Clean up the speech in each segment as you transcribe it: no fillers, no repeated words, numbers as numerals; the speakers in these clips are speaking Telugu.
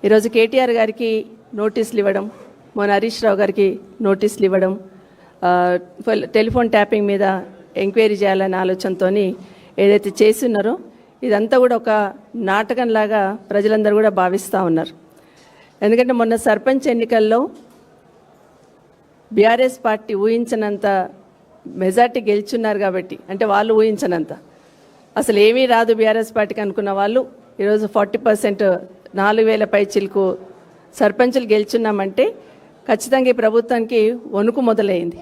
ఈరోజు కేటీఆర్ గారికి నోటీసులు ఇవ్వడం, మొన్న హరీష్ రావు గారికి నోటీసులు ఇవ్వడం, టెలిఫోన్ ట్యాపింగ్ మీద ఎంక్వైరీ చేయాలనే ఆలోచనతో ఏదైతే చేస్తున్నారో ఇదంతా కూడా ఒక నాటకంలాగా ప్రజలందరూ కూడా భావిస్తూ ఉన్నారు. ఎందుకంటే మొన్న సర్పంచ్ ఎన్నికల్లో బీఆర్ఎస్ పార్టీ ఊహించనంత మెజార్టీ గెలుచున్నారు కాబట్టి, అంటే వాళ్ళు ఊహించనంత అసలు ఏమీ రాదు బీఆర్ఎస్ పార్టీకి అనుకున్న వాళ్ళు ఈరోజు 40% 4,000 పైచిలకు సర్పంచులు గెలుచున్నామంటే ఖచ్చితంగా ఈ ప్రభుత్వానికి వణుకు మొదలైంది.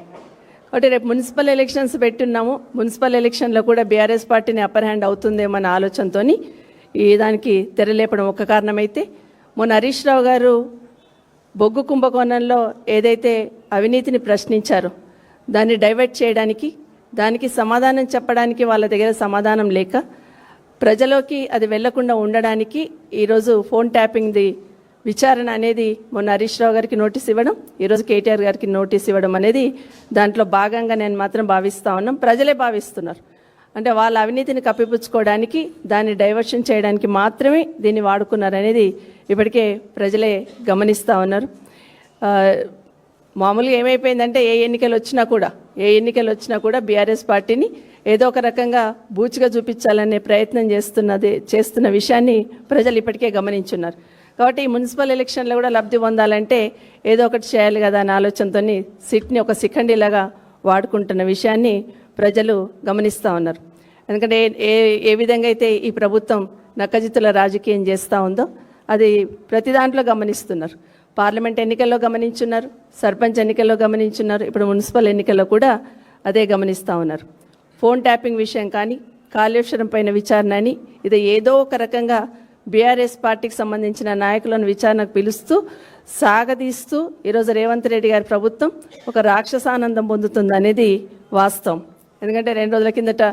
కాబట్టి రేపు మున్సిపల్ ఎలక్షన్స్ పెట్టున్నాము, మున్సిపల్ ఎలక్షన్లో కూడా బీఆర్ఎస్ పార్టీని అప్పర్ హ్యాండ్ అవుతుందేమన్న ఆలోచనతో ఈ దానికి తెరలేపడం ఒక కారణమైతే, మొన్న హరీష్ రావు గారు బొగ్గు కుంభకోణంలో ఏదైతే అవినీతిని ప్రశ్నించారో దాన్ని డైవర్ట్ చేయడానికి, దానికి సమాధానం చెప్పడానికి వాళ్ళ దగ్గర సమాధానం లేక ప్రజలోకి అది వెళ్లకుండా ఉండడానికి ఈరోజు ఫోన్ ట్యాపింగ్ది విచారణ అనేది మొన్న హరీష్ రావు గారికి నోటీస్ ఇవ్వడం, ఈరోజు కేటీఆర్ గారికి నోటీస్ ఇవ్వడం అనేది దాంట్లో భాగంగా నేను మాత్రం భావిస్తూ ఉన్నాం. ప్రజలే భావిస్తున్నారు. అంటే వాళ్ళ అవినీతిని కప్పిపుచ్చుకోవడానికి, దాన్ని డైవర్షన్ చేయడానికి మాత్రమే దీన్ని వాడుకున్నారనేది ఇప్పటికే ప్రజలే గమనిస్తూ ఉన్నారు. మామూలుగా ఏమైపోయిందంటే ఏ ఎన్నికలు వచ్చినా కూడా బీఆర్ఎస్ పార్టీని ఏదో ఒక రకంగా బూచిగా చూపించాలనే ప్రయత్నం చేస్తున్న విషయాన్ని ప్రజలు ఇప్పటికే గమనించున్నారు. కాబట్టి ఈ మున్సిపల్ ఎలక్షన్లో కూడా లబ్ధి పొందాలంటే ఏదో ఒకటి చేయాలి కదా అనే ఆలోచనతో సిట్ని ఒక శిఖండిలాగా వాడుకుంటున్న విషయాన్ని ప్రజలు గమనిస్తూ ఉన్నారు. ఎందుకంటే ఏ విధంగా అయితే ఈ ప్రభుత్వం నక్కజిత్తుల రాజకీయం చేస్తూ ఉందో అది ప్రతి దాంట్లో గమనిస్తున్నారు. పార్లమెంట్ ఎన్నికల్లో గమనించున్నారు, సర్పంచ్ ఎన్నికల్లో గమనించున్నారు, ఇప్పుడు మున్సిపల్ ఎన్నికల్లో కూడా అదే గమనిస్తూ ఉన్నారు. ఫోన్ ట్యాపింగ్ విషయం కానీ, కాళేశ్వరం పైన విచారణ అని ఇది ఏదో ఒక రకంగా బీఆర్ఎస్ పార్టీకి సంబంధించిన నాయకులను విచారణకు పిలుస్తూ సాగదీస్తూ ఈరోజు రేవంత్ రెడ్డి గారి ప్రభుత్వం ఒక రాక్షసానందం పొందుతుంది అనేది వాస్తవం. ఎందుకంటే 2 రోజుల కిందట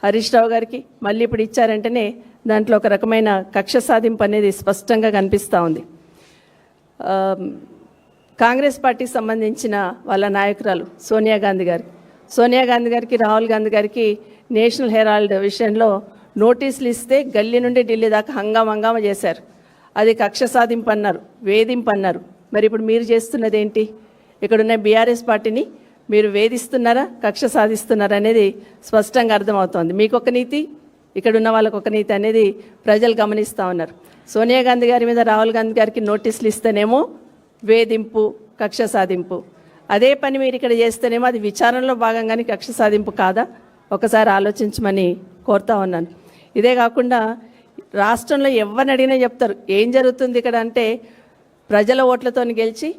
హరీష్ రావు గారికి మళ్ళీ ఇప్పుడు ఇచ్చారంటేనే దాంట్లో ఒక రకమైన కక్ష సాధింపు అనేది స్పష్టంగా కనిపిస్తూ ఉంది. కాంగ్రెస్ పార్టీకి సంబంధించిన వాళ్ళ నాయకురాలు సోనియా గాంధీ గారికి రాహుల్ గాంధీ గారికి నేషనల్ హెరాల్డ్ విషయంలో నోటీసులు ఇస్తే గల్లీ నుండి ఢిల్లీ దాకా హంగామా చేశారు. అది కక్ష సాధింపు అన్నారు, వేధింపు అన్నారు. మరి ఇప్పుడు మీరు చేస్తున్నది ఏంటి? ఇక్కడున్న బీఆర్ఎస్ పార్టీని మీరు వేధిస్తున్నారా, కక్ష సాధిస్తున్నారా అనేది స్పష్టంగా అర్థమవుతోంది. మీకు ఒక నీతి, ఇక్కడున్న వాళ్ళకు ఒక నీతి అనేది ప్రజలు గమనిస్తూ ఉన్నారు. సోనియా గాంధీ గారి మీద రాహుల్ గాంధీ గారికి నోటీసులు ఇస్తేనేమో వేధింపు, కక్ష సాధింపు. అదే పని మీరు ఇక్కడ చేస్తేనేమో అది విచారణలో భాగంగానే కక్ష సాధింపు కాదా? ఒకసారి ఆలోచించమని కోరుతా ఉన్నాను. ఇదే కాకుండా రాష్ట్రంలో ఎవరిని అడిగినా చెప్తారు ఏం జరుగుతుంది ఇక్కడ అంటే, ప్రజల ఓట్లతో గెలిచి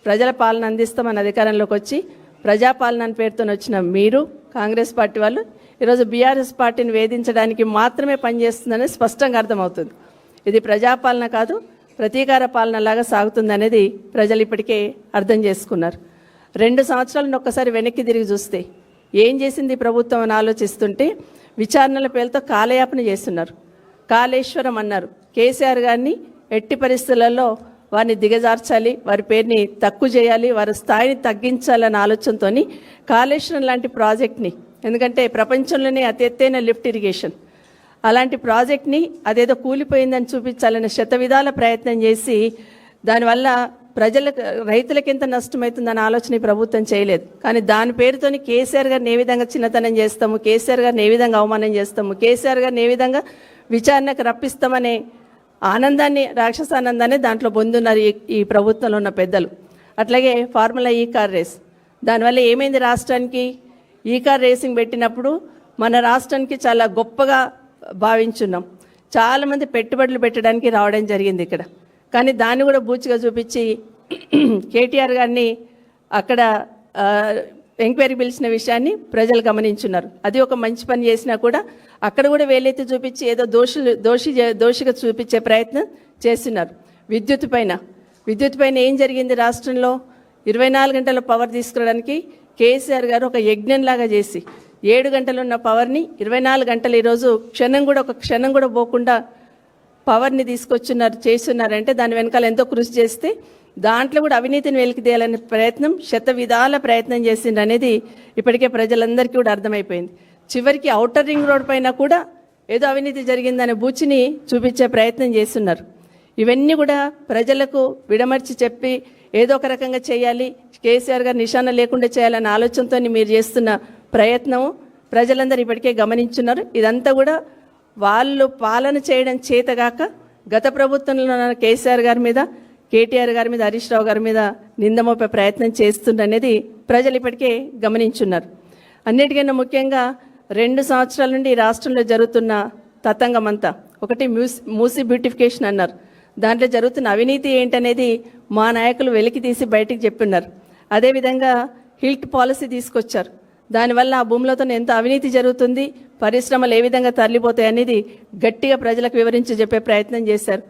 ప్రజల పాలన అందిస్తామని అధికారంలోకి వచ్చి ప్రజాపాలన పేరుతో వచ్చిన మీరు కాంగ్రెస్ పార్టీ వాళ్ళు ఈరోజు బీఆర్ఎస్ పార్టీని వేధించడానికి మాత్రమే పనిచేస్తుందని స్పష్టంగా అర్థమవుతుంది. ఇది ప్రజాపాలన కాదు, ప్రతీకార పాలన లాగా సాగుతుంది అనేది ప్రజలు ఇప్పటికే అర్థం చేసుకున్నారు. 2 సంవత్సరాలను ఒక్కసారి వెనక్కి తిరిగి చూస్తే ఏం చేసింది ప్రభుత్వం అని ఆలోచిస్తుంటే విచారణల పేరుతో కాలయాపన చేస్తున్నారు. కాళేశ్వరం అన్నారు. కేసీఆర్ గారిని ఎట్టి పరిస్థితులలో వారిని దిగజార్చాలి, వారి పేరుని తక్కువ చేయాలి, వారి స్థాయిని తగ్గించాలన్న ఆలోచనతో కాళేశ్వరం లాంటి ప్రాజెక్ట్ని, ఎందుకంటే ప్రపంచంలోనే అతి ఎత్తైన లిఫ్ట్ ఇరిగేషన్ అలాంటి ప్రాజెక్ట్ని అదేదో కూలిపోయిందని చూపించాలనే శతవిధాల ప్రయత్నం చేసి దానివల్ల రైతులకు ఎంత నష్టమవుతుందన్న ఆలోచన ప్రభుత్వం చేయలేదు. కానీ దాని పేరుతోని కేసీఆర్ గారిని ఏ విధంగా చిన్నతనం చేస్తాము, కేసీఆర్ గారిని ఏ విధంగా అవమానం చేస్తాము, కేసీఆర్ గారిని ఏ విధంగా విచారణకు రప్పిస్తామనే ఆనందాన్ని, రాక్షసానందాన్ని దాంట్లో పొందున్నారు ఈ ప్రభుత్వంలో ఉన్న పెద్దలు. అట్లాగే ఫార్ములా ఈ కార్ రేస్, దానివల్ల ఏమైంది రాష్ట్రానికి? ఈ కార్ రేసింగ్ పెట్టినప్పుడు మన రాష్ట్రానికి చాలా గొప్పగా భావించున్నాం. చాలామంది పెట్టుబడులు పెట్టడానికి రావడం జరిగింది ఇక్కడ. కానీ దాన్ని కూడా బూచిగా చూపించి కేటీఆర్ గారిని అక్కడ ఎంక్వైరీ పిలిచిన విషయాన్ని ప్రజలు గమనించున్నారు. అది ఒక మంచి పని చేసినా కూడా అక్కడ కూడా వేలెత్తి చూపించి ఏదో దోషిగా చూపించే ప్రయత్నం చేస్తున్నారు. విద్యుత్ పైన ఏం జరిగింది రాష్ట్రంలో? 24 గంటల పవర్ తీసుకురావడానికి కేసీఆర్ గారు ఒక యజ్ఞంలాగా చేసి 7 గంటలు ఉన్న పవర్ని 24 గంటలు ఈరోజు ఒక క్షణం కూడా పోకుండా పవర్ని చేస్తున్నారంటే దాని వెనకాల ఎంతో కృషి చేస్తే దాంట్లో కూడా అవినీతిని వెలికితేయాలనే ప్రయత్నం, శతవిధాల ప్రయత్నం చేసిండ్రు అనేది ఇప్పటికే ప్రజలందరికీ కూడా అర్థమైపోయింది. చివరికి ఔటర్ రింగ్ రోడ్ పైన కూడా ఏదో అవినీతి జరిగిందనే బూచిని చూపించే ప్రయత్నం చేస్తున్నారు. ఇవన్నీ కూడా ప్రజలకు విడమర్చి చెప్పి ఏదో ఒక రకంగా చేయాలి, కేసీఆర్ గారు నిశాన లేకుండా చేయాలన్న ఆలోచనతో మీరు చేస్తున్న ప్రయత్నం ప్రజలందరూ ఇప్పటికే గమనించున్నారు. ఇదంతా కూడా వాళ్ళు పాలన చేయడం చేతగాక గత ప్రభుత్వంలో ఉన్న కేసీఆర్ గారి మీద, కేటీఆర్ గారి మీద, హరీష్ రావు గారి మీద నిందమోపే ప్రయత్నం చేస్తుండనేది ప్రజలు ఇప్పటికే గమనించున్నారు. అన్నిటికన్నా ముఖ్యంగా 2 సంవత్సరాల నుండి ఈ రాష్ట్రంలో జరుగుతున్న తతంగం అంతా, ఒకటి మూసీ బ్యూటిఫికేషన్ అన్నారు, దాంట్లో జరుగుతున్న అవినీతి ఏంటనేది మా నాయకులు వెలికి తీసి బయటికి చెప్పున్నారు. అదేవిధంగా హిల్ట్ పాలసీ తీసుకొచ్చారు, దానివల్ల ఆ భూములతో ఎంత అవినీతి జరుగుతుంది, పరిశ్రమలు ఏ విధంగా తరలిపోతాయి అనేది గట్టిగా ప్రజలకు వివరించి చెప్పే ప్రయత్నం చేశారు.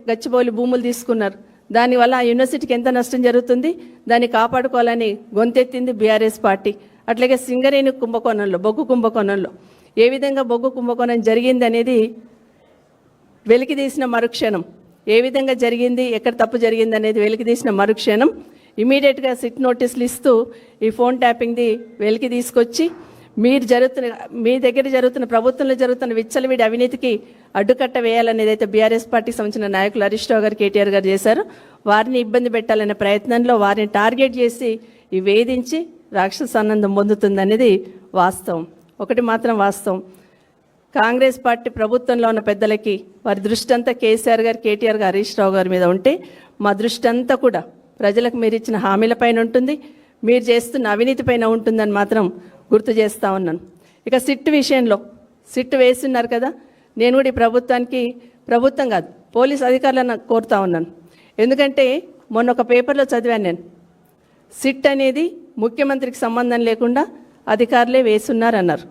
గచ్చిబౌలి భూములు తీసుకున్నారు, దానివల్ల ఆ యూనివర్సిటీకి ఎంత నష్టం జరుగుతుంది, దాన్ని కాపాడుకోవాలని గొంతెత్తింది బీఆర్ఎస్ పార్టీ. అట్లాగే సింగరేణి కుంభకోణంలో, బొగ్గు కుంభకోణంలో ఏ విధంగా బొగ్గు కుంభకోణం జరిగింది అనేది వెలికి తీసిన మరుక్షణం, ఏ విధంగా జరిగింది, ఎక్కడ తప్పు జరిగింది అనేది వెలికి తీసిన మరుక్షణం ఇమీడియట్గా సిట్ నోటీసులు ఇస్తూ ఈ ఫోన్ ట్యాపింగ్ది వెలికి తీసుకొచ్చి మీ దగ్గర జరుగుతున్న ప్రభుత్వంలో జరుగుతున్న విచ్చలవిడి అవినీతికి అడ్డుకట్ట వేయాలనేది అయితే బీఆర్ఎస్ పార్టీకి సంబంధించిన నాయకులు హరీష్ రావు గారు, కేటీఆర్ గారు చేశారు. వారిని ఇబ్బంది పెట్టాలనే ప్రయత్నంలో వారిని టార్గెట్ చేసి ఈ వేధించి రాక్షస ఆనందం పొందుతుందనేది వాస్తవం. ఒకటి మాత్రం వాస్తవం, కాంగ్రెస్ పార్టీ ప్రభుత్వంలో ఉన్న పెద్దలకి వారి దృష్టి అంతా కేసీఆర్ గారు, కేటీఆర్ గారు, హరీష్ రావు గారి మీద ఉంటే మా దృష్టి అంతా కూడా ప్రజలకు మీరు ఇచ్చిన హామీలపైన ఉంటుంది, మీరు చేస్తున్న అవినీతి పైన ఉంటుందని మాత్రం గుర్తు చేస్తూ ఉన్నాను. ఇక సిట్ విషయంలో సిట్ వేస్తున్నారు కదా, నేను కూడా ఈ ప్రభుత్వం కాదు పోలీస్ అధికారులను కోరుతా ఉన్నాను. ఎందుకంటే మొన్న ఒక పేపర్లో చదివాను నేను, సిట్ అనేది ముఖ్యమంత్రికి సంబంధం లేకుండా అధికారులే వేస్తున్నారన్నారు.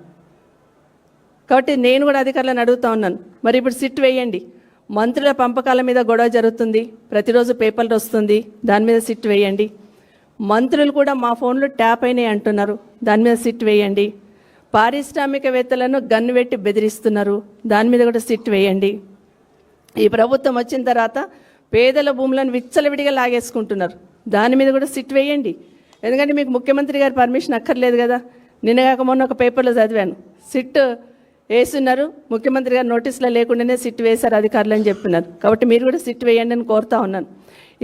కాబట్టి నేను కూడా అధికారులను అడుగుతా ఉన్నాను, మరి ఇప్పుడు సిట్ వేయండి. మంత్రుల పంపకాల మీద గొడవ జరుగుతుంది, ప్రతిరోజు పేపర్లు వస్తుంది, దాని మీద సిట్ వేయండి. మంత్రులు కూడా మా ఫోన్లో ట్యాప్ అయినాయి అంటున్నారు, దాని మీద సిట్ వేయండి. పారిశ్రామికవేత్తలను గన్ను పెట్టి బెదిరిస్తున్నారు, దాని మీద కూడా సిట్ వేయండి. ఈ ప్రభుత్వం వచ్చిన తర్వాత పేదల భూములను విచ్చలవిడిగా లాగేసుకుంటున్నారు, దాని మీద కూడా సిట్ వేయండి. ఎందుకంటే మీకు ముఖ్యమంత్రి గారి పర్మిషన్ అక్కర్లేదు కదా. నిన్నగాక మొన్న ఒక పేపర్లో చదివాను, సిట్ వేస్తున్నారు, ముఖ్యమంత్రి గారు నోటీసులో లేకుండానే సిట్ వేశారు అధికారులు అని చెప్పినారు. కాబట్టి మీరు కూడా సిట్ వేయండి అని కోరుతా ఉన్నాను.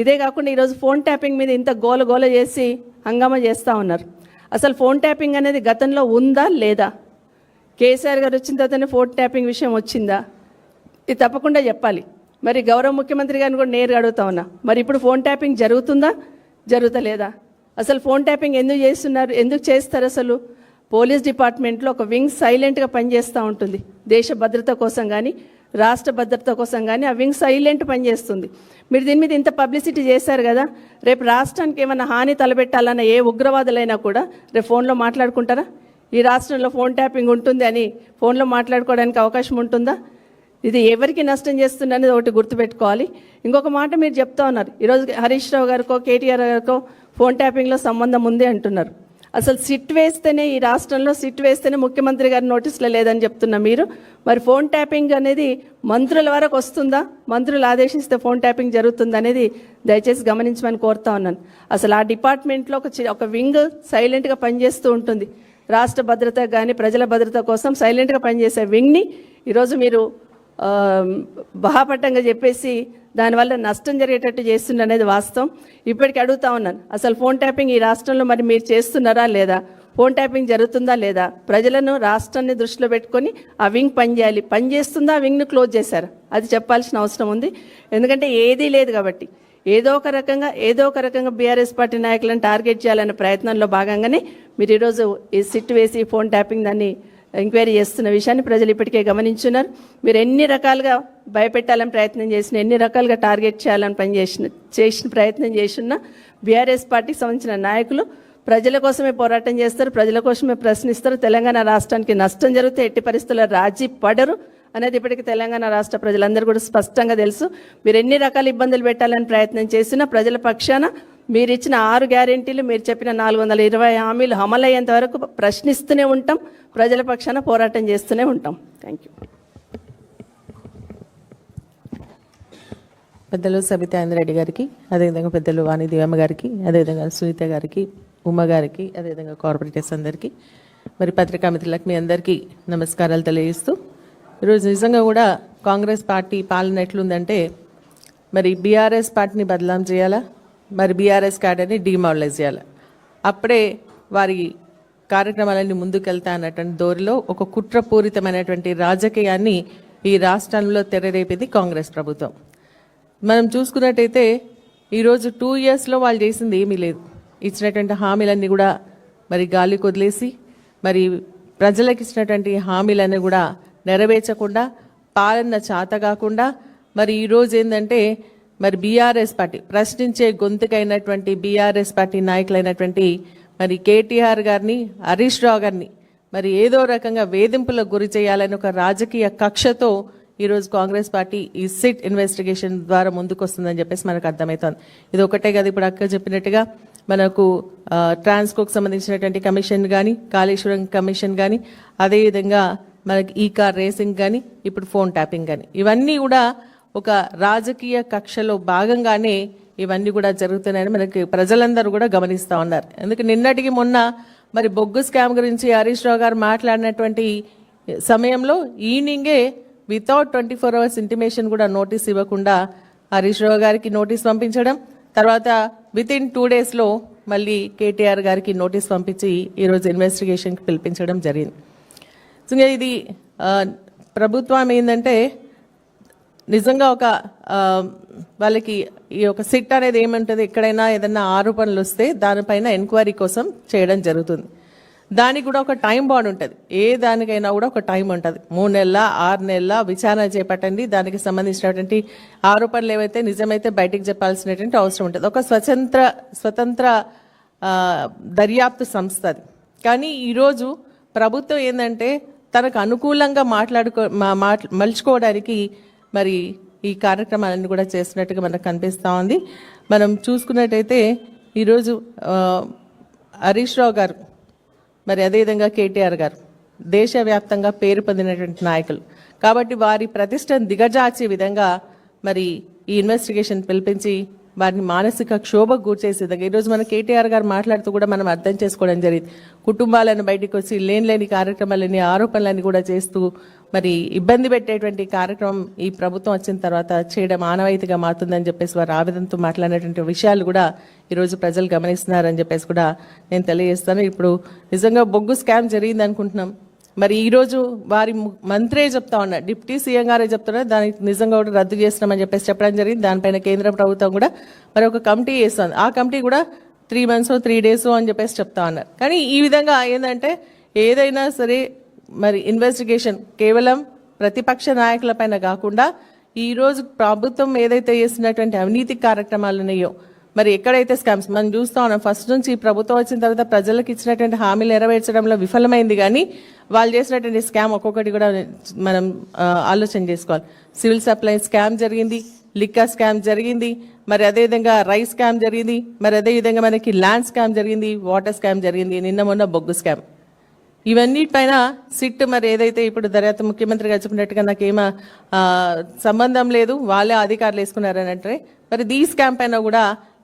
ఇదే కాకుండా ఈరోజు ఫోన్ ట్యాపింగ్ మీద ఇంత గోల చేసి హంగామా చేస్తూ ఉన్నారు. అసలు ఫోన్ ట్యాపింగ్ అనేది గతంలో ఉందా లేదా? కేసీఆర్ గారు వచ్చిన తర్వాతనే ఫోన్ ట్యాపింగ్ విషయం వచ్చిందా? ఇది తప్పకుండా చెప్పాలి. మరి గౌరవ ముఖ్యమంత్రి గారిని కూడా నేరుగా అడుగుతా ఉన్నా, మరి ఇప్పుడు ఫోన్ ట్యాపింగ్ జరుగుతుందా, జరుగుతలేదా? అసలు ఫోన్ ట్యాపింగ్ ఎందుకు చేస్తున్నారు, ఎందుకు చేస్తారు? అసలు పోలీస్ డిపార్ట్మెంట్లో ఒక వింగ్ సైలెంట్గా పనిచేస్తూ ఉంటుంది, దేశ భద్రత కోసం కానీ రాష్ట్ర భద్రత కోసం కానీ ఆ వింగ్ సైలెంట్ పనిచేస్తుంది. మీరు దీని మీద ఇంత పబ్లిసిటీ చేశారు కదా, రేపు రాష్ట్రానికి ఏమైనా హాని తలపెట్టాలన్న ఏ ఉగ్రవాదులైనా కూడా రేపు ఫోన్లో మాట్లాడుకుంటారా? ఈ రాష్ట్రంలో ఫోన్ ట్యాపింగ్ ఉంటుంది అని ఫోన్లో మాట్లాడుకోవడానికి అవకాశం ఉంటుందా? ఇది ఎవరికి నష్టం చేస్తుంది అనేది ఒకటి గుర్తుపెట్టుకోవాలి. ఇంకొక మాట మీరు చెప్తా ఉన్నారు, ఈరోజు హరీష్ రావు గారికో కేటీఆర్ గారికో ఫోన్ ట్యాపింగ్లో సంబంధం ఉంది అంటున్నారు. అసలు సిట్ వేస్తేనే ఈ రాష్ట్రంలో సిట్ వేస్తేనే ముఖ్యమంత్రి గారి నోటీసులో లేదని చెప్తున్నా మీరు. మరి ఫోన్ ట్యాపింగ్ అనేది మంత్రుల వరకు వస్తుందా? మంత్రులు ఆదేశిస్తే ఫోన్ ట్యాపింగ్ జరుగుతుంది అనేది దయచేసి గమనించమని కోరుతా ఉన్నాను. అసలు ఆ డిపార్ట్మెంట్లో ఒక వింగ్ సైలెంట్గా పనిచేస్తూ ఉంటుంది, రాష్ట్ర భద్రత కానీ ప్రజల భద్రత కోసం సైలెంట్గా పనిచేసే వింగ్ని ఈరోజు మీరు బహాపట్టంగా చెప్పేసి దానివల్ల నష్టం జరిగేటట్టు చేస్తున్న అనేది వాస్తవం. ఇప్పటికీ అడుగుతా ఉన్నాను, అసలు ఫోన్ ట్యాపింగ్ ఈ రాష్ట్రంలో మరి మీరు చేస్తున్నారా లేదా? ఫోన్ ట్యాపింగ్ జరుగుతుందా లేదా? ప్రజలను రాష్ట్రాన్ని దృష్టిలో పెట్టుకొని ఆ వింగ్ పనిచేయాలి, పనిచేస్తుందా? ఆ వింగ్ను క్లోజ్ చేశారు, అది చెప్పాల్సిన అవసరం ఉంది. ఎందుకంటే ఏదీ లేదు కాబట్టి ఏదో ఒక రకంగా బీఆర్ఎస్ పార్టీ నాయకులను టార్గెట్ చేయాలనే ప్రయత్నంలో భాగంగానే మీరు ఈరోజు ఈ సిట్ వేసి ఫోన్ ట్యాపింగ్ దాన్ని ఎంక్వైరీ చేస్తున్న విషయాన్ని ప్రజలు ఇప్పటికే గమనించున్నారు. మీరు ఎన్ని రకాలుగా భయపెట్టాలని ప్రయత్నం చేసిన, ఎన్ని రకాలుగా టార్గెట్ చేయాలని చేసిన ప్రయత్నం చేసిన బీఆర్ఎస్ పార్టీకి సంబంధించిన నాయకులు ప్రజల కోసమే పోరాటం చేస్తారు, ప్రజల కోసమే ప్రశ్నిస్తారు. తెలంగాణ రాష్ట్రానికి నష్టం జరిగితే ఎట్టి పరిస్థితుల్లో రాజీ పడరు అనేది ఇప్పటికీ తెలంగాణ రాష్ట్ర ప్రజలందరూ కూడా స్పష్టంగా తెలుసు. మీరు ఎన్ని రకాల ఇబ్బందులు పెట్టాలని ప్రయత్నం చేసినా ప్రజల పక్షాన మీరు ఇచ్చిన 6 గ్యారెంటీలు, మీరు చెప్పిన 420 హామీలు అమలయ్యేంత వరకు ప్రశ్నిస్తూనే ఉంటాం, ప్రజల పక్షాన పోరాటం చేస్తూనే ఉంటాం. Thank you. పెద్దలు సబితా ఇంద్రెడ్డి గారికి, అదేవిధంగా పెద్దలు వాణి దేవమ్మ గారికి, అదేవిధంగా సునీత గారికి, ఉమ్మ గారికి, అదేవిధంగా కార్పొరేటర్స్ అందరికీ, మరి పత్రికా మిత్రులకు మీ అందరికీ నమస్కారాలు తెలియజేస్తూ, ఈరోజు నిజంగా కూడా కాంగ్రెస్ పార్టీ పాలన ఎట్లుందంటే మరి బీఆర్ఎస్ పార్టీని బదలాం చేయాలా, మరి బీఆర్ఎస్ క్యాడర్ని డిమారలైజ్ చేయాలా. అప్పుడే వారి కార్యక్రమాలన్నీ ముందుకెళ్తా అన్నటువంటి దోరిలో ఒక కుట్రపూరితమైనటువంటి రాజకీయాన్ని ఈ రాష్ట్రంలో తెరరేపింది కాంగ్రెస్ ప్రభుత్వం. మనం చూసుకున్నట్టయితే ఈరోజు 2 yearsలో వాళ్ళు చేసింది ఏమీ లేదు. ఇచ్చినటువంటి హామీలన్నీ కూడా మరి గాలికి వదిలేసి, మరి ప్రజలకు ఇచ్చినటువంటి హామీలన్నీ కూడా నెరవేర్చకుండా, పాలన చేత కాకుండా, మరి ఈరోజు ఏంటంటే మరి బీఆర్ఎస్ పార్టీ ప్రశ్నించే గొంతుకైనటువంటి బీఆర్ఎస్ పార్టీ నాయకులైనటువంటి మరి కేటీఆర్ గారిని, హరీష్ రావు గారిని మరి ఏదో రకంగా వేధింపులకు గురి చేయాలని ఒక రాజకీయ కక్షతో ఈరోజు కాంగ్రెస్ పార్టీ ఈ సిట్ ఇన్వెస్టిగేషన్ ద్వారా ముందుకు వస్తుందని చెప్పేసి మనకు అర్థమవుతుంది. ఇది ఒకటే కదా, ఇప్పుడు అక్క చెప్పినట్టుగా మనకు ట్రాన్స్కోకి సంబంధించినటువంటి కమిషన్ కానీ, కాళేశ్వరం కమిషన్ కానీ, అదేవిధంగా మనకి ఈ కార్ రేసింగ్ కానీ, ఇప్పుడు ఫోన్ ట్యాపింగ్ కానీ, ఇవన్నీ కూడా ఒక రాజకీయ కక్షలో భాగంగానే ఇవన్నీ కూడా జరుగుతున్నాయని మనకి ప్రజలందరూ కూడా గమనిస్తూ ఉన్నారు. ఎందుకంటే నిన్నటికి మొన్న మరి బొగ్గు స్కామ్ గురించి హరీష్ రావు గారు మాట్లాడినటువంటి సమయంలో ఈవినింగే వితౌట్ 24 hours ఇంటిమేషన్ కూడా నోటీస్ ఇవ్వకుండా హరీష్ రావు గారికి నోటీస్ పంపించడం, తర్వాత వితిన్ 2 daysలో మళ్ళీ కేటీఆర్ గారికి నోటీస్ పంపించి ఈరోజు ఇన్వెస్టిగేషన్కి పిలిపించడం జరిగింది. సో ఇది ప్రభుత్వం ఏంటంటే నిజంగా ఒక వాళ్ళకి ఈ ఒక సిట్ అనేది ఏమంటుంది, ఎక్కడైనా ఏదైనా ఆరోపణలు వస్తే దానిపైన ఎంక్వైరీ కోసం చేయడం జరుగుతుంది. దానికి కూడా ఒక టైం బాండ్ ఉంటుంది. ఏ దానికైనా కూడా ఒక టైం ఉంటుంది. 3 నెలల 6 నెలల విచారణ చేపట్టండి. దానికి సంబంధించినటువంటి ఆరోపణలు ఏవైతే నిజమైతే బయటికి చెప్పాల్సినటువంటి అవసరం ఉంటుంది. ఒక స్వతంత్ర దర్యాప్తు సంస్థ అది. కానీ ఈరోజు ప్రభుత్వం ఏంటంటే తనకు అనుకూలంగా మలుచుకోవడానికి మరి ఈ కార్యక్రమాలన్నీ కూడా చేస్తున్నట్టుగా మనకు కనిపిస్తూ ఉంది. మనం చూసుకున్నట్టయితే ఈరోజు హరీష్ రావు గారు, మరి అదేవిధంగా కేటీఆర్ గారు దేశవ్యాప్తంగా పేరు పొందినటువంటి నాయకులు కాబట్టి వారి ప్రతిష్టను దిగజార్చే విధంగా మరి ఈ ఇన్వెస్టిగేషన్ పిలిపించి వారిని మానసిక క్షోభకు గురిచేసే విధంగా ఈరోజు మన కేటీఆర్ గారు మాట్లాడుతూ కూడా మనం అర్థం చేసుకోవడం జరిగింది. కుటుంబాలను బయటకు వచ్చి లేని కార్యక్రమాలని, ఆరోపణలని కూడా చేస్తూ మరి ఇబ్బంది పెట్టేటువంటి కార్యక్రమం ఈ ప్రభుత్వం వచ్చిన తర్వాత చేయడం ఆనవాయితీగా మారుతుందని చెప్పేసి వారు ఆవేదనతో మాట్లాడినటువంటి విషయాలు కూడా ఈరోజు ప్రజలు గమనిస్తున్నారని చెప్పేసి కూడా నేను తెలియజేస్తాను. ఇప్పుడు నిజంగా బొగ్గు స్కామ్ జరిగింది అనుకుంటున్నాం. మరి ఈరోజు వారి మంత్రే చెప్తా ఉన్నారు, డిప్యూటీ సీఎం గారే చెప్తున్నారు దానికి నిజంగా కూడా రద్దు చేస్తున్నామని చెప్పేసి చెప్పడం జరిగింది. దానిపైన కేంద్ర ప్రభుత్వం కూడా మరి ఒక కమిటీ వేస్తుంది. ఆ కమిటీ కూడా 3 months 3 days అని చెప్పేసి చెప్తా ఉన్నారు. కానీ ఈ విధంగా ఏంటంటే ఏదైనా సరే మరి ఇన్వెస్టిగేషన్ కేవలం ప్రతిపక్ష నాయకుల పైన కాకుండా ఈరోజు ప్రభుత్వం ఏదైతే చేస్తున్నటువంటి అవినీతి కార్యక్రమాలు ఉన్నాయో, మరి ఎక్కడైతే స్కామ్స్ మనం చూస్తా ఉన్నాం, ఫస్ట్ నుంచి ఈ ప్రభుత్వం వచ్చిన తర్వాత ప్రజలకు ఇచ్చినటువంటి హామీలు నెరవేర్చడంలో విఫలమైంది. కానీ వాళ్ళు చేసినటువంటి స్కామ్ ఒక్కొక్కటి కూడా మనం ఆలోచన చేసుకోవాలి. సివిల్ సప్లై స్కామ్ జరిగింది, లిక్కర్ స్కామ్ జరిగింది, మరి అదేవిధంగా రైస్ స్కామ్ జరిగింది, మరి అదేవిధంగా మనకి ల్యాండ్ స్కామ్ జరిగింది, వాటర్ స్కామ్ జరిగింది, నిన్న మొన్న బొగ్గు స్కామ్. ఇవన్నిటిపైన సిట్ మరి ఏదైతే ఇప్పుడు దర్యాప్తు ముఖ్యమంత్రి గారు చెప్పినట్టుగా నాకేమో సంబంధం లేదు, వాళ్ళే అధికారులు వేసుకున్నారని అంటే మరి ఈ స్కామ్ పైన కూడా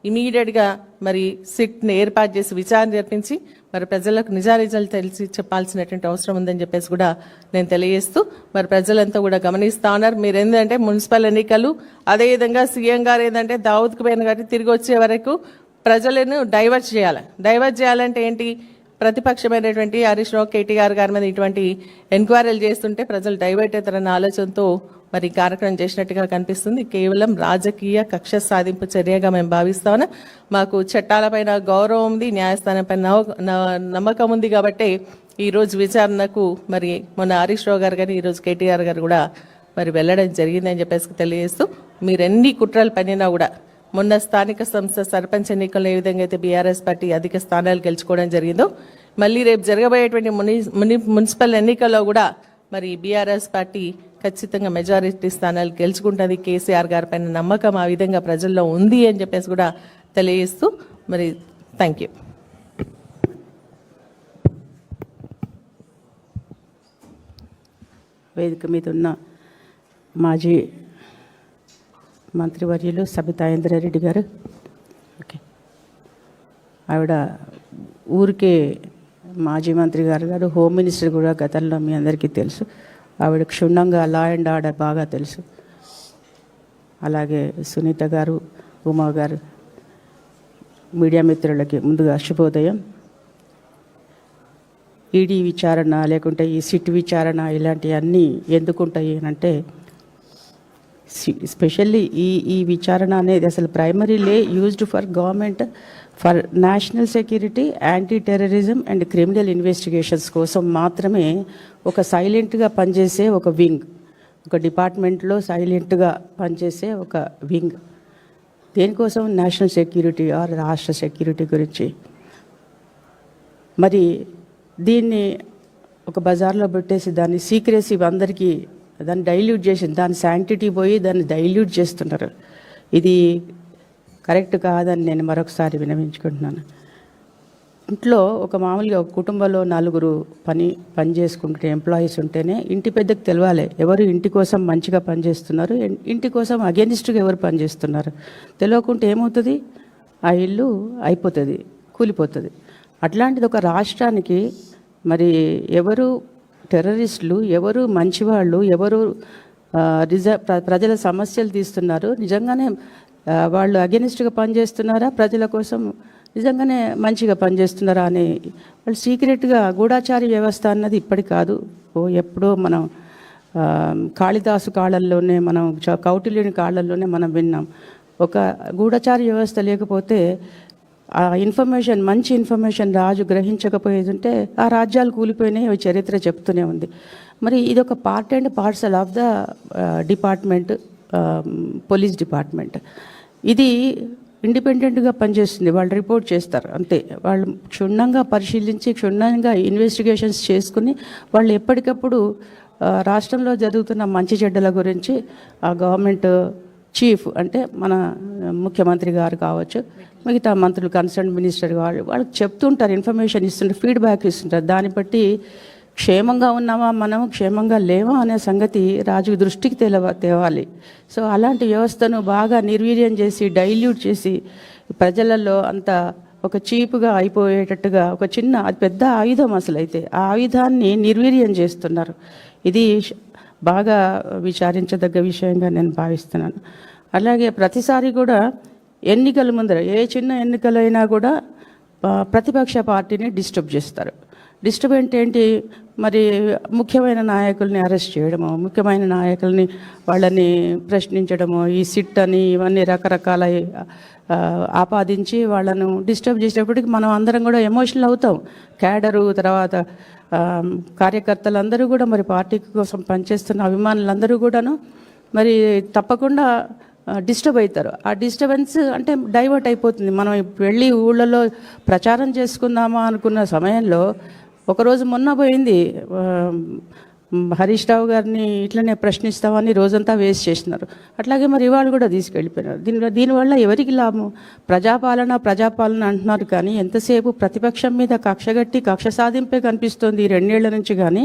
ఇమీడియట్గా మరి సిట్ని ఏర్పాటు చేసి విచారణ జరిపించి మరి ప్రజలకు నిజానిజాలు తెలిసి చెప్పాల్సినటువంటి అవసరం ఉందని చెప్పేసి కూడా నేను తెలియజేస్తూ మరి ప్రజలంతా కూడా గమనిస్తూ ఉన్నారు. మీరు ఏంటంటే మున్సిపల్ ఎన్నికలు, అదేవిధంగా సీఎం గారు ఏంటంటే దావూద్కు పోయిన కాబట్టి తిరిగి వచ్చే వరకు ప్రజలను డైవర్ట్ చేయాలి. డైవర్ట్ చేయాలంటే ఏంటి, ప్రతిపక్షమైనటువంటి హరీష్ రావు, కేటీఆర్ గారి మీద ఇటువంటి ఎంక్వైరీలు చేస్తుంటే ప్రజలు డైవర్ట్ అవుతారన్న ఆలోచనతో మరి కార్యక్రమం చేసినట్టుగా కనిపిస్తుంది. కేవలం రాజకీయ కక్ష సాధింపు చర్యగా మేము భావిస్తాము. మాకు చట్టాలపైన గౌరవం ఉంది, న్యాయస్థానం పైన నమ్మకం ఉంది. కాబట్టి ఈరోజు విచారణకు మరి మొన్న హరీష్ రావు గారు కానీ ఈరోజు కేటీఆర్ గారు కూడా మరి వెళ్ళడం జరిగిందని చెప్పేసి తెలియజేస్తూ మీరు ఎన్ని కుట్రలు పనినా కూడా మొన్న స్థానిక సంస్థ సర్పంచ్ ఎన్నికల్లో ఏ విధంగా అయితే బీఆర్ఎస్ పార్టీ అధిక స్థానాలు గెలుచుకోవడం జరిగిందో, మళ్ళీ రేపు జరగబోయేటువంటి మున్సిపల్ ఎన్నికల్లో కూడా మరి బీఆర్ఎస్ పార్టీ ఖచ్చితంగా మెజారిటీ స్థానాలు గెలుచుకుంటుంది. కేసీఆర్ గారి పైన నమ్మకం ఆ విధంగా ప్రజల్లో ఉంది అని చెప్పేసి కూడా తెలియజేస్తూ మరి థ్యాంక్ యూ. వేదిక మీద ఉన్న మాజీ మంత్రివర్యులు సబితా ఇంద్రారెడ్డి గారు, ఓకే, ఆవిడ ఊరికే మాజీ మంత్రి గారు హోమ్ మినిస్టర్ కూడా గతంలో మీ అందరికీ తెలుసు. ఆవిడ క్షుణ్ణంగా లా అండ్ ఆర్డర్ బాగా తెలుసు. అలాగే సునీత గారు, ఉమా గారు, మీడియా మిత్రులకి ముందుగా శుభోదయం. ఈడీ విచారణ లేకుంటే ఈ సిట్ విచారణ ఇలాంటివన్నీ ఎందుకుంటాయి అంటే, స్పెషల్లీ ఈ విచారణ అనేది అసలు ప్రైమరీలే used for government for national security, anti terrorism and criminal investigations కోసం మాత్రమే ఒక సైలెంట్గా పనిచేసే ఒక వింగ్, ఒక డిపార్ట్మెంట్లో సైలెంట్గా పనిచేసే ఒక వింగ్. దేనికోసం? నేషనల్ సెక్యూరిటీ ఆర్ రాష్ట్ర సెక్యూరిటీ గురించి. మరి దీన్ని ఒక బజార్లో పెట్టేసి దాన్ని సీక్రెసీ అందరికీ దాన్ని డైల్యూట్ చేసి దాని శాంటిటీ పోయి దాన్ని డైల్యూట్ చేస్తున్నారు. ఇది కరెక్ట్ కాదని నేను మరొకసారి విన్నవించుకుంటున్నాను. ఇంట్లో ఒక మామూలుగా ఒక కుటుంబంలో 4 పని చేసుకుంటే ఎంప్లాయీస్ ఉంటేనే ఇంటి పెద్దకు తెలవాలి ఎవరు ఇంటి కోసం మంచిగా పనిచేస్తున్నారు, ఇంటి కోసం అగెనిస్ట్గా ఎవరు పనిచేస్తున్నారు. తెలియకుంటే ఏమవుతుంది? ఆ ఇల్లు అయిపోతుంది, కూలిపోతుంది. అట్లాంటిది ఒక రాష్ట్రానికి మరి ఎవరు టెర్రరిస్టులు, ఎవరు మంచివాళ్ళు, ఎవరు ప్రజల సమస్యలు తీస్తున్నారు, నిజంగానే వాళ్ళు అగెనిస్ట్గా పనిచేస్తున్నారా, ప్రజల కోసం నిజంగానే మంచిగా పనిచేస్తున్నారా అని వాళ్ళు సీక్రెట్గా గూఢాచారి వ్యవస్థ అన్నది ఇప్పటి కాదు, ఎప్పుడో మనం కాళిదాసు కాళ్ళల్లోనే, మనం కౌటిల్యుని కాళ్ళల్లోనే మనం విన్నాం. ఒక గూఢచారి వ్యవస్థ లేకపోతే ఆ ఇన్ఫర్మేషన్, మంచి ఇన్ఫర్మేషన్ రాజు గ్రహించకపోయేది ఉంటే ఆ రాజ్యాలు కూలిపోయినాయి, చరిత్ర చెప్తూనే ఉంది. మరి ఇది ఒక part and parcel of the department, police department. ఇది ఇండిపెండెంట్గా పనిచేస్తుంది, వాళ్ళు రిపోర్ట్ చేస్తారు అంతే. వాళ్ళు క్షుణ్ణంగా పరిశీలించి క్షుణ్ణంగా ఇన్వెస్టిగేషన్స్ చేసుకుని వాళ్ళు ఎప్పటికప్పుడు రాష్ట్రంలో జరుగుతున్న మంచి చెడ్డల గురించి ఆ గవర్నమెంట్ చీఫ్ అంటే మన ముఖ్యమంత్రి గారు కావచ్చు, మిగతా మంత్రులు, కన్సర్న్ మినిస్టర్ వాళ్ళకి చెప్తుంటారు, ఇన్ఫర్మేషన్ ఇస్తుంటారు, ఫీడ్బ్యాక్ ఇస్తుంటారు. దాన్ని బట్టి క్షేమంగా ఉన్నామా, మనం క్షేమంగా లేవా అనే సంగతి రాజు దృష్టికి తేవాలి. సో అలాంటి వ్యవస్థను బాగా నిర్వీర్యం చేసి, డైల్యూట్ చేసి, ప్రజలలో అంత ఒక చీపుగా అయిపోయేటట్టుగా ఒక చిన్న, అది పెద్ద ఆయుధం అసలు. అయితే ఆ ఆయుధాన్ని నిర్వీర్యం చేస్తున్నారు. ఇది బాగా విచారించదగ్గ విషయంగా నేను భావిస్తున్నాను. అలాగే ప్రతిసారి కూడా ఎన్నికల ముందర ఏ చిన్న ఎన్నికలైనా కూడా ప్రతిపక్ష పార్టీని డిస్టర్బ్ చేస్తారు. డిస్టర్బ్ అంటే ఏంటి? మరి ముఖ్యమైన నాయకుల్ని అరెస్ట్ చేయడము, ముఖ్యమైన నాయకుల్ని వాళ్ళని ప్రశ్నించడము, ఈ సిట్ అని ఇవన్నీ రకరకాల ఆపాదించి వాళ్ళను డిస్టర్బ్ చేసేటప్పటికి మనం అందరం కూడా ఎమోషనల్ అవుతాం. క్యాడరు, తర్వాత కార్యకర్తలందరూ కూడా, మరి పార్టీ కోసం పనిచేస్తున్న అభిమానులందరూ కూడాను మరి తప్పకుండా డిస్టర్బ్ అవుతారు. ఆ డిస్టర్బెన్స్ అంటే డైవర్ట్ అయిపోతుంది. మనం వెళ్ళి ఊళ్ళలో ప్రచారం చేసుకుందామా అనుకున్న సమయంలో ఒకరోజు మొన్న పోయింది, హరీష్ రావు గారిని ఇట్లనే ప్రశ్నిస్తామని రోజంతా వేస్ట్ చేసినారు. అట్లాగే మరి ఇవాళ కూడా తీసుకెళ్ళిపోయినారు. దీనివల్ల ఎవరికి లాభం? ప్రజాపాలన అంటున్నారు, కానీ ఎంతసేపు ప్రతిపక్షం మీద కక్షగట్టి కక్ష సాధింపే కనిపిస్తుంది ఈ 2 ఏళ్ల నుంచి. కానీ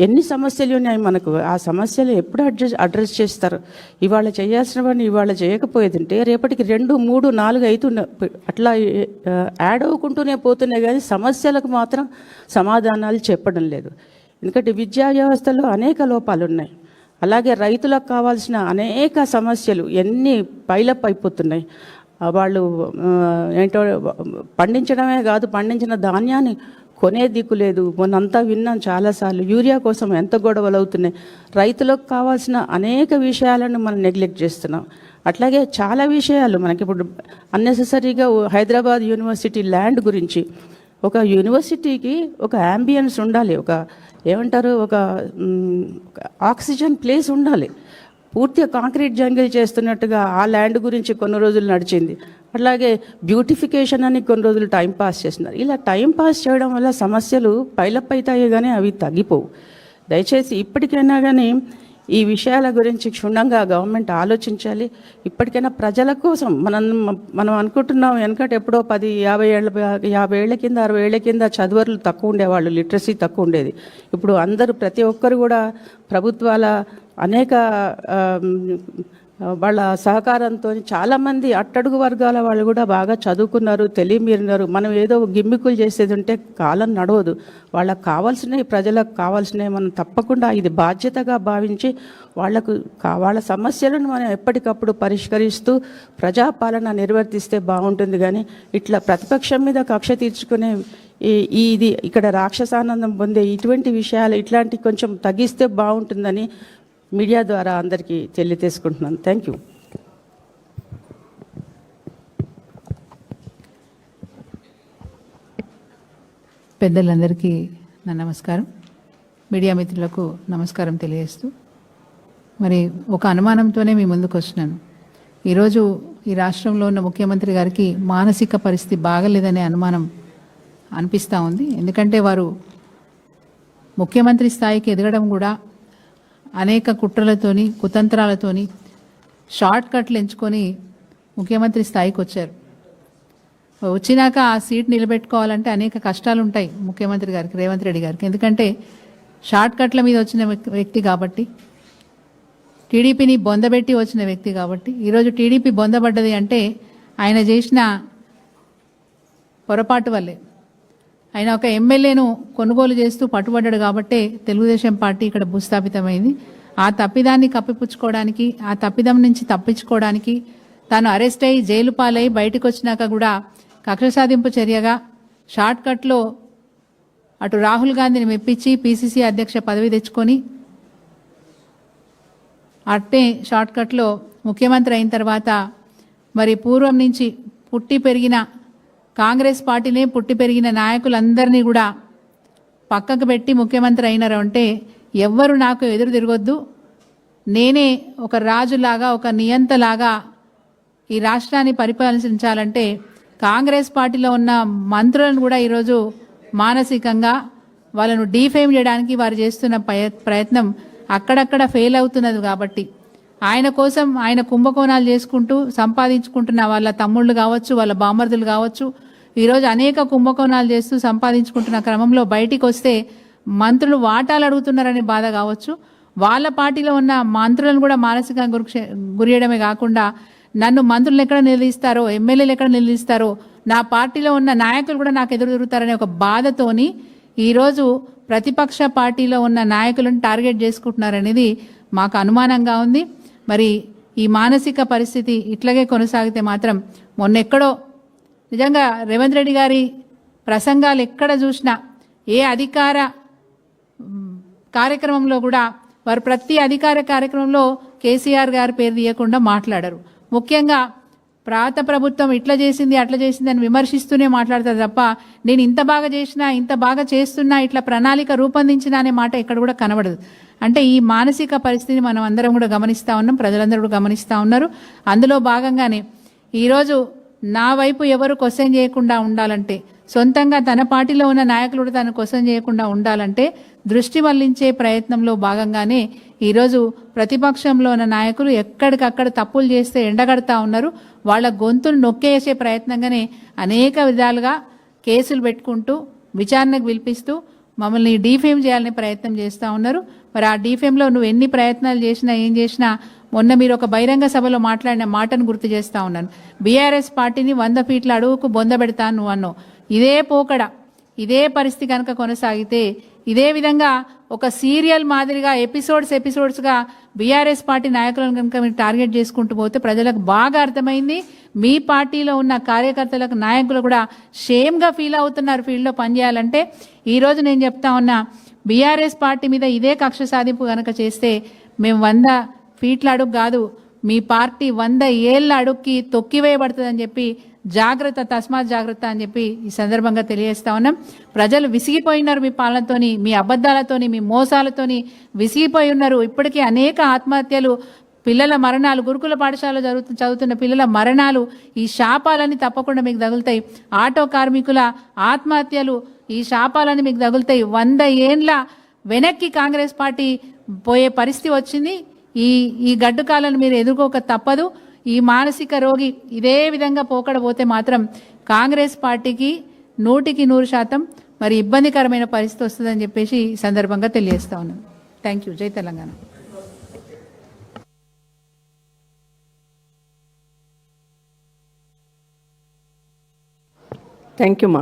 ఎన్ని సమస్యలు ఉన్నాయి మనకు, ఆ సమస్యలు ఎప్పుడు అడ్రస్ చేస్తారు? ఇవాళ చేయాల్సినవన్నీ ఇవాళ చేయకపోయేదంటే రేపటికి 2, 3, 4 అవుతున్నాయి, అట్లా యాడ్ అవ్వకుంటూనే పోతున్నాయి. కానీ సమస్యలకు మాత్రం సమాధానాలు చెప్పడం లేదు. ఎందుకంటే విద్యా వ్యవస్థలో అనేక లోపాలు ఉన్నాయి. అలాగే రైతులకు కావాల్సిన అనేక సమస్యలు ఎన్ని పైలప్ అయిపోతున్నాయి. వాళ్ళు ఏంటో పండించడమే కాదు, పండించిన ధాన్యాన్ని కొనే దిక్కు లేదు. మొన్నంతా విన్నాం చాలాసార్లు, యూరియా కోసం ఎంత గొడవలు అవుతున్నాయి. రైతులకు కావాల్సిన అనేక విషయాలను మనం నెగ్లెక్ట్ చేస్తున్నాం. అట్లాగే చాలా విషయాలు మనకి ఇప్పుడు అన్నెసెసరీగా హైదరాబాద్ యూనివర్సిటీ ల్యాండ్ గురించి, ఒక యూనివర్సిటీకి ఒక యాంబియన్స్ ఉండాలి, ఒక ఏమంటారు, ఒక ఆక్సిజన్ ప్లేస్ ఉండాలి. పూర్తిగా కాంక్రీట్ జంగిల్ చేస్తున్నట్టుగా ఆ ల్యాండ్ గురించి కొన్ని రోజులు నడిచింది. అట్లాగే బ్యూటిఫికేషన్ అని కొన్ని రోజులు టైం పాస్ చేస్తున్నారు. ఇలా టైం పాస్ చేయడం వల్ల సమస్యలు పైలప్ అవుతాయి, కానీ అవి తగ్గిపోవు. దయచేసి ఇప్పటికైనా కానీ ఈ విషయాల గురించి క్షుణ్ణంగా గవర్నమెంట్ ఆలోచించాలి. ఇప్పటికైనా ప్రజల కోసం మనం అనుకుంటున్నాం, వెనకటి ఎప్పుడో 10, 50 ఏళ్ల కింద, 60 ఏళ్ల కింద చదువర్లు తక్కువ ఉండేవాళ్ళు, లిటరసీ తక్కువ ఉండేది. ఇప్పుడు అందరూ, ప్రతి ఒక్కరు కూడా ప్రభుత్వాల అనేక వాళ్ళ సహకారంతో చాలామంది అట్టడుగు వర్గాల వాళ్ళు కూడా బాగా చదువుకున్నారు, తెలియమీరినారు. మనం ఏదో గిమ్మికులు చేసేది ఉంటే కాలం నడవదు. వాళ్ళకు కావాల్సినవి, ప్రజలకు కావాల్సినవి మనం తప్పకుండా ఇది బాధ్యతగా భావించి వాళ్ళ సమస్యలను మనం ఎప్పటికప్పుడు పరిష్కరిస్తూ ప్రజాపాలన నిర్వర్తిస్తే బాగుంటుంది. కానీ ఇట్లా ప్రతిపక్షం మీద కక్ష తీర్చుకునే ఇది ఇక్కడ రాక్షసానందం పొందే ఇటువంటి విషయాలు ఇట్లాంటి కొంచెం తగ్గిస్తే బాగుంటుందని మీడియా ద్వారా అందరికీ తెలియజేసుకుంటున్నాను. Thank you. పెద్దలందరికీ నా నమస్కారం, మీడియా మిత్రులకు నమస్కారం తెలియజేస్తూ, మరి ఒక అనుమానంతోనే మీ ముందుకు వచ్చినాను. ఈరోజు ఈ రాష్ట్రంలో ఉన్న ముఖ్యమంత్రి గారికి మానసిక పరిస్థితి బాగలేదనే అనుమానం అనిపిస్తూ ఉంది. ఎందుకంటే వారు ముఖ్యమంత్రి స్థాయికి ఎదగడం కూడా అనేక కుట్రలతోని, కుతంత్రాలతోని, షార్ట్ కట్లు ఎంచుకొని ముఖ్యమంత్రి స్థాయికి వచ్చారు. వచ్చినాక ఆ సీట్ నిలబెట్టుకోవాలంటే అనేక కష్టాలు ఉంటాయి ముఖ్యమంత్రి గారికి, రేవంత్ రెడ్డి గారికి. ఎందుకంటే షార్ట్ కట్ల మీద వచ్చిన వ్యక్తి కాబట్టి, టీడీపీని బొందబెట్టి వచ్చిన వ్యక్తి కాబట్టి, ఈరోజు టీడీపీ బొందబడ్డది అంటే ఆయన చేసిన పొరపాటు వల్లే. ఆయన ఒక ఎమ్మెల్యేను కొనుగోలు చేస్తూ పట్టుబడ్డాడు కాబట్టే తెలుగుదేశం పార్టీ ఇక్కడ భూస్థాపితమైంది. ఆ తప్పిదాన్ని కప్పిపుచ్చుకోవడానికి, ఆ తప్పిదం నుంచి తప్పించుకోవడానికి తాను అరెస్ట్ అయ్యి జైలు పాలై బయటకు వచ్చినాక కూడా కక్ష సాధింపు చర్యగా షార్ట్ కట్లో అటు రాహుల్ గాంధీని మెప్పించి పీసీసీ అధ్యక్ష పదవి తెచ్చుకొని అట్టే షార్ట్ కట్లో ముఖ్యమంత్రి అయిన తర్వాత మరి పూర్వం నుంచి పుట్టి పెరిగిన కాంగ్రెస్ పార్టీనే పుట్టి పెరిగిన నాయకులందరినీ కూడా పక్కకు పెట్టి ముఖ్యమంత్రి అయినారు. అంటే ఎవ్వరు నాకు ఎదురు తిరగొద్దు, నేనే ఒక రాజులాగా, ఒక నియంతలాగా ఈ రాష్ట్రాన్ని పరిపాలించాలంటే కాంగ్రెస్ పార్టీలో ఉన్న మంత్రులను కూడా ఈరోజు మానసికంగా వాళ్ళను డీఫేమ్ చేయడానికి వారు చేస్తున్న ప్రయత్నం అక్కడక్కడ ఫెయిల్ అవుతున్నది. కాబట్టి ఆయన కోసం ఆయన కుంభకోణాలు చేసుకుంటూ సంపాదించుకుంటున్న వాళ్ళ తమ్ముళ్ళు కావచ్చు, వాళ్ళ బామర్దులు కావచ్చు, ఈరోజు అనేక కుంభకోణాలు చేస్తూ సంపాదించుకుంటున్న క్రమంలో బయటికి వస్తే మంత్రులు వాటాలు అడుగుతున్నారనే బాధ కావచ్చు, వాళ్ళ పార్టీలో ఉన్న మంత్రులను కూడా మానసికంగా గురియడమే కాకుండా నన్ను మంత్రులు ఎక్కడ నిలదీస్తారో, ఎమ్మెల్యేలు ఎక్కడ నిలదీస్తారో, నా పార్టీలో ఉన్న నాయకులు కూడా నాకు ఎదురు తిరుగుతారనే ఒక బాధతోని ఈరోజు ప్రతిపక్ష పార్టీలో ఉన్న నాయకులను టార్గెట్ చేసుకుంటున్నారనేది మాకు అనుమానంగా ఉంది. మరి ఈ మానసిక పరిస్థితి ఇట్లాగే కొనసాగితే మాత్రం మొన్నెక్కడో నిజంగా రేవంత్ రెడ్డి గారి ప్రసంగాలు ఎక్కడ చూసినా ఏ అధికార కార్యక్రమంలో కూడా వారు ప్రతి అధికార కార్యక్రమంలో కేసీఆర్ గారి పేరు తీయకుండా మాట్లాడరు. ముఖ్యంగా ప్రాంత ప్రభుత్వం ఇట్లా చేసింది అట్లా చేసింది అని విమర్శిస్తూనే మాట్లాడతారు తప్ప నేను ఇంత బాగా చేసినా, ఇంత బాగా చేస్తున్నా, ఇట్లా ప్రణాళిక రూపొందించినా అనే మాట ఎక్కడ కూడా కనబడదు. అంటే ఈ మానసిక పరిస్థితిని మనం అందరం కూడా గమనిస్తూ ఉన్నాం, ప్రజలందరూ కూడా గమనిస్తూ ఉన్నారు. అందులో భాగంగానే ఈరోజు నా వైపు ఎవరు క్వశ్చన్ చేయకుండా ఉండాలంటే, సొంతంగా తన పార్టీలో ఉన్న నాయకులు కూడా తను క్వశ్చన్ చేయకుండా ఉండాలంటే దృష్టి మళ్లించే ప్రయత్నంలో భాగంగానే ఈరోజు ప్రతిపక్షంలో ఉన్న నాయకులు ఎక్కడికక్కడ తప్పులు చేస్తే ఎండగడతా ఉన్నారు. వాళ్ళ గొంతును నొక్కేసే ప్రయత్నంగానే అనేక విధాలుగా కేసులు పెట్టుకుంటూ విచారణకు పిలిపిస్తూ మమ్మల్ని డీఫేమ్ చేయాలనే ప్రయత్నం చేస్తూ ఉన్నారు. మరి ఆ డీఫేమ్లో నువ్వు ఎన్ని ప్రయత్నాలు చేసినా ఏం చేసినా, మొన్న మీరు ఒక బహిరంగ సభలో మాట్లాడిన మాటను గుర్తు చేస్తూ ఉన్నాను. బీఆర్ఎస్ పార్టీని 100 ఫీట్ల అడుగుకు బొందబెడతాను నువ్వు అన్నావు. ఇదే పోకడ, ఇదే పరిస్థితి కనుక కొనసాగితే, ఇదే విధంగా ఒక సీరియల్ మాదిరిగా ఎపిసోడ్స్గా బీఆర్ఎస్ పార్టీ నాయకులను కనుక మీరు టార్గెట్ చేసుకుంటూ పోతే ప్రజలకు బాగా అర్థమైంది. మీ పార్టీలో ఉన్న కార్యకర్తలకు, నాయకులు కూడా షేమ్గా ఫీల్ అవుతున్నారు ఫీల్డ్లో పనిచేయాలంటే. ఈరోజు నేను చెప్తా ఉన్నా, బీఆర్ఎస్ పార్టీ మీద ఇదే కక్ష సాధింపు కనుక చేస్తే మేము 100 ఫీట్ల అడుగు కాదు, మీ పార్టీ 100 ఏళ్ల అడుగుకి తొక్కివేయబడుతుందని చెప్పి జాగ్రత్త, తస్మాత్ జాగ్రత్త అని చెప్పి ఈ సందర్భంగా తెలియజేస్తా ఉన్నాం. ప్రజలు విసిగిపోయినారు మీ పాలనతోని, మీ అబద్ధాలతోని, మీ మోసాలతోని విసిగిపోయి ఉన్నారు. ఇప్పటికీ అనేక ఆత్మహత్యలు, పిల్లల మరణాలు, గురుకుల పాఠశాలలో చదువుతున్న పిల్లల మరణాలు, ఈ శాపాలన్నీ తప్పకుండా మీకు తగులుతాయి. ఆటో కార్మికుల ఆత్మహత్యలు, ఈ శాపాలన్నీ మీకు తగులుతాయి. 100 ఏండ్ల వెనక్కి కాంగ్రెస్ పార్టీ పోయే పరిస్థితి వచ్చింది. ఈ గడ్డు కాలను మీరు ఎదుర్కోక తప్పదు. ఈ మానసిక రోగి ఇదే విధంగా పోకడపోతే మాత్రం కాంగ్రెస్ పార్టీకి 100% మరి ఇబ్బందికరమైన పరిస్థితి వస్తుందని చెప్పేసి ఈ సందర్భంగా తెలియజేస్తా ఉన్నాను. Thank you. జై తెలంగాణ. థ్యాంక్ యూ మా.